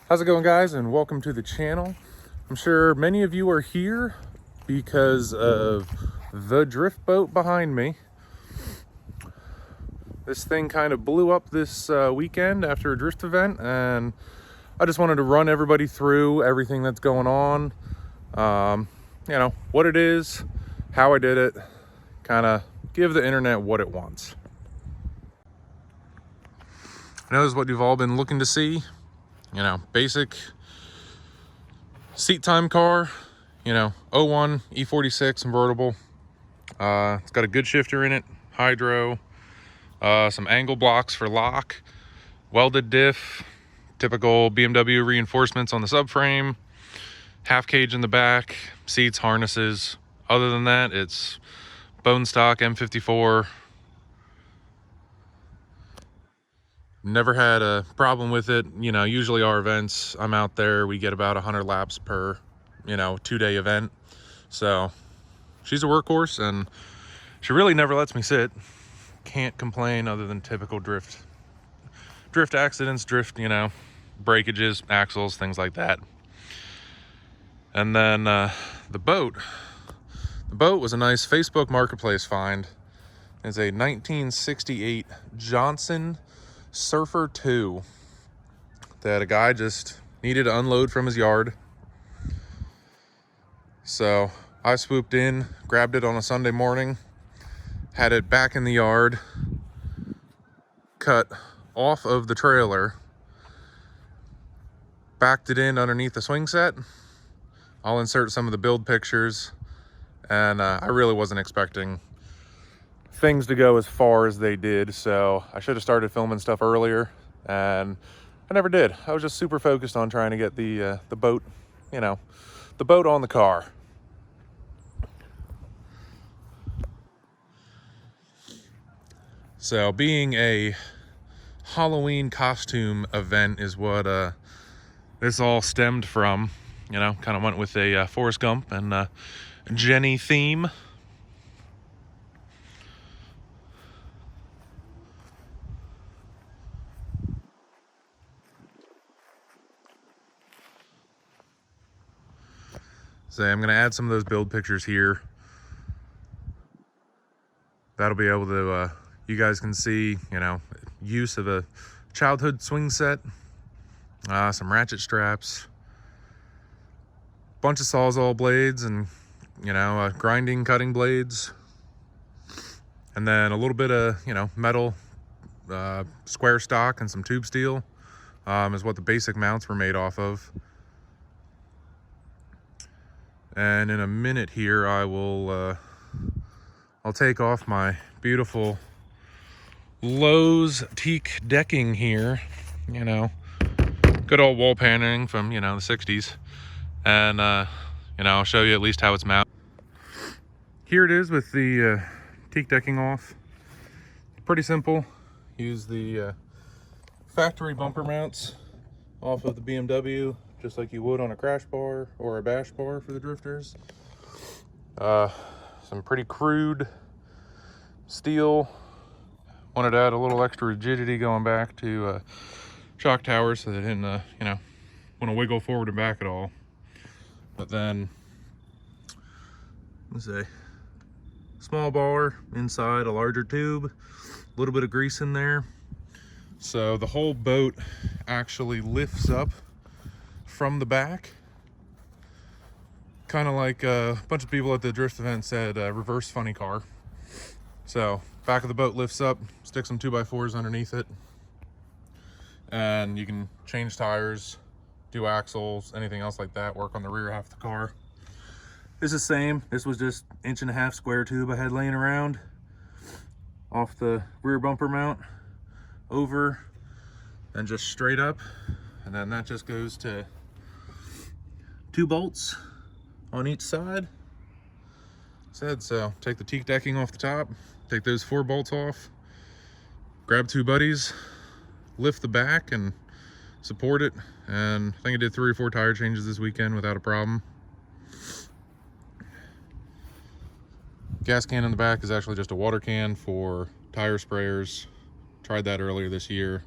How's it going, guys, and welcome to the channel. I'm sure many of you are here because of the drift boat behind me. This thing kind of blew up this weekend after a drift event, and I just wanted to run everybody through everything that's going on, what it is, how I did it, kind of give the internet what it wants. I know this is what you've all been looking to see. Basic seat time car, '01 E46 convertible. It's got a good shifter in it, hydro, some angle blocks for lock, welded diff, typical BMW reinforcements on the subframe, half cage in the back, seats, harnesses. Other than that, it's bone stock M54. Never had a problem with it. Usually our events, I'm out there, we get about 100 laps per, 2-day event. So she's a workhorse, and she really never lets me sit. Can't complain other than typical drift accidents, breakages, axles, things like that. And then the boat was a nice Facebook Marketplace find. It's a 1968 Johnson Surfer 2 that a guy just needed to unload from his yard. So I swooped in, grabbed it on a Sunday morning, had it back in the yard, cut off of the trailer, backed it in underneath the swing set. I'll insert some of the build pictures, and I really wasn't expecting things to go as far as they did, so I should have started filming stuff earlier, and I never did. I was just super focused on trying to get the boat, the boat on the car. So being a Halloween costume event is what this all stemmed from. Kind of went with a Forrest Gump and Jenny theme. So I'm going to add some of those build pictures here. That'll be able to, you guys can see, use of a childhood swing set, some ratchet straps, bunch of Sawzall blades and, grinding, cutting blades. And then a little bit of, metal, square stock and some tube steel is what the basic mounts were made off of. And in a minute here, I'll take off my beautiful Lowe's teak decking here, good old wall paneling from, the 60s. And, I'll show you at least how it's mounted. Here it is with the teak decking off. Pretty simple. Use the factory bumper mounts off of the BMW, just like you would on a crash bar or a bash bar for the drifters. Some pretty crude steel. Wanted to add a little extra rigidity going back to shock towers so they didn't, want to wiggle forward and back at all. But then, let's say, small bar inside a larger tube, a little bit of grease in there. So the whole boat actually lifts up from the back, kind of like a bunch of people at the drift event said, reverse funny car. So back of the boat lifts up, stick some 2x4s underneath it, and you can change tires, do axles, anything else like that, work on the rear half of the car. This is the same. This was just 1.5 inch square tube I had laying around off the rear bumper mount over and just straight up, and then that just goes to 2 bolts on each side. So take the teak decking off the top, take those 4 bolts off, grab 2 buddies, lift the back and support it, and I think I did 3 or 4 tire changes this weekend without a problem. Gas can in the back is actually just a water can for tire sprayers. Tried that earlier this year.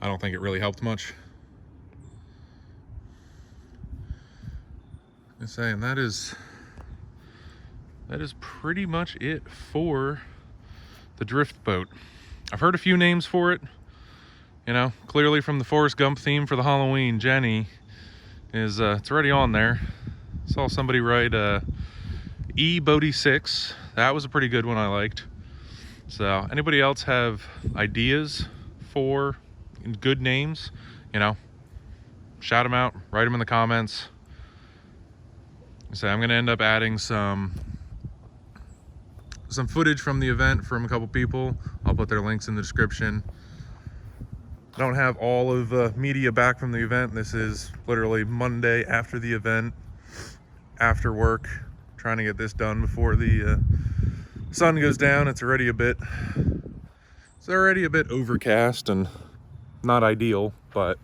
I don't think it really helped much. I'm saying that is pretty much it for the drift boat. I've heard a few names for it. You know, clearly from the Forrest Gump theme for the Halloween, Jenny is it's already on there. Saw somebody write Bodie 6. That was a pretty good one, I liked. So anybody else have ideas for good names, you know, shout them out, write them in the comments. So I'm gonna end up adding some footage from the event from a couple people. I'll put their links in the description. I don't have all of the media back from the event. This is literally Monday after the event, after work, trying to get this done before the sun goes down. It's already a bit overcast and not ideal, but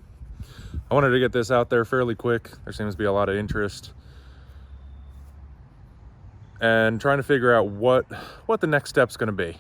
I wanted to get this out there fairly quick. There seems to be a lot of interest, and trying to figure out what the next step's going to be.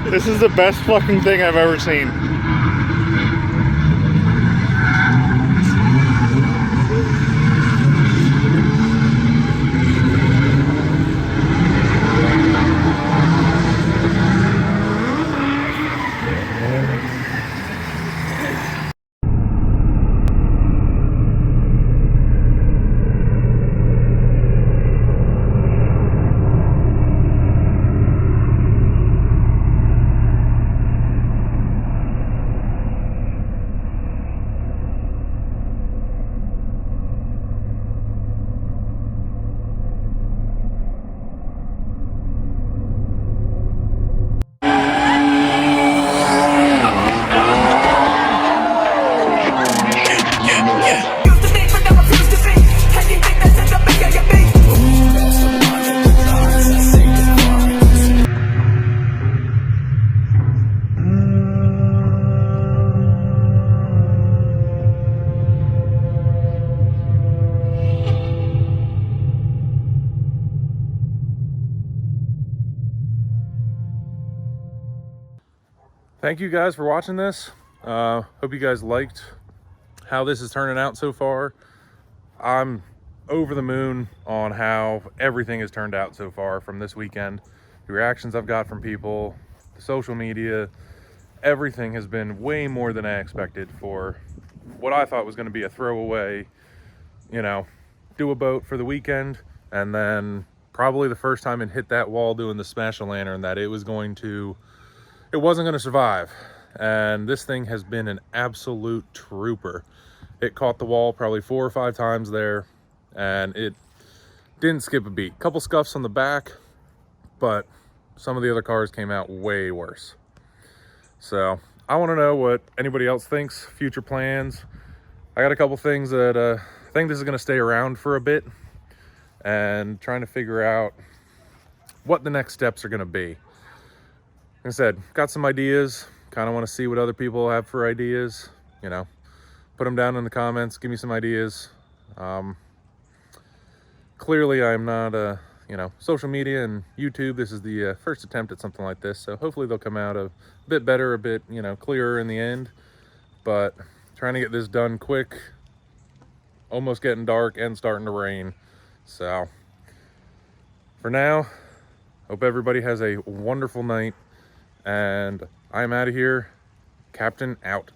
This is the best fucking thing I've ever seen. Thank you guys for watching this. Hope you guys liked how this is turning out so far. I'm over the moon on how everything has turned out so far from this weekend. The reactions I've got from people, the social media, everything has been way more than I expected for what I thought was going to be a throwaway, you know, do a boat for the weekend, and then probably the first time it hit that wall doing the Smash-A-Lantern that it wasn't going to survive. And this thing has been an absolute trooper. It caught the wall probably 4 or 5 times there, and it didn't skip a beat. Couple scuffs on the back, but some of the other cars came out way worse. So I want to know what anybody else thinks, future plans. I got a couple things that I think this is going to stay around for a bit, and trying to figure out what the next steps are going to be. Like I said, got some ideas, kind of want to see what other people have for ideas, you know, put them down in the comments, give me some ideas. Clearly I'm not, you know, social media and YouTube, this is the first attempt at something like this, so hopefully they'll come out a bit better, a bit, you know, clearer in the end. But trying to get this done quick, almost getting dark and starting to rain. So for now, hope everybody has a wonderful night, and I'm out of here. Captain out.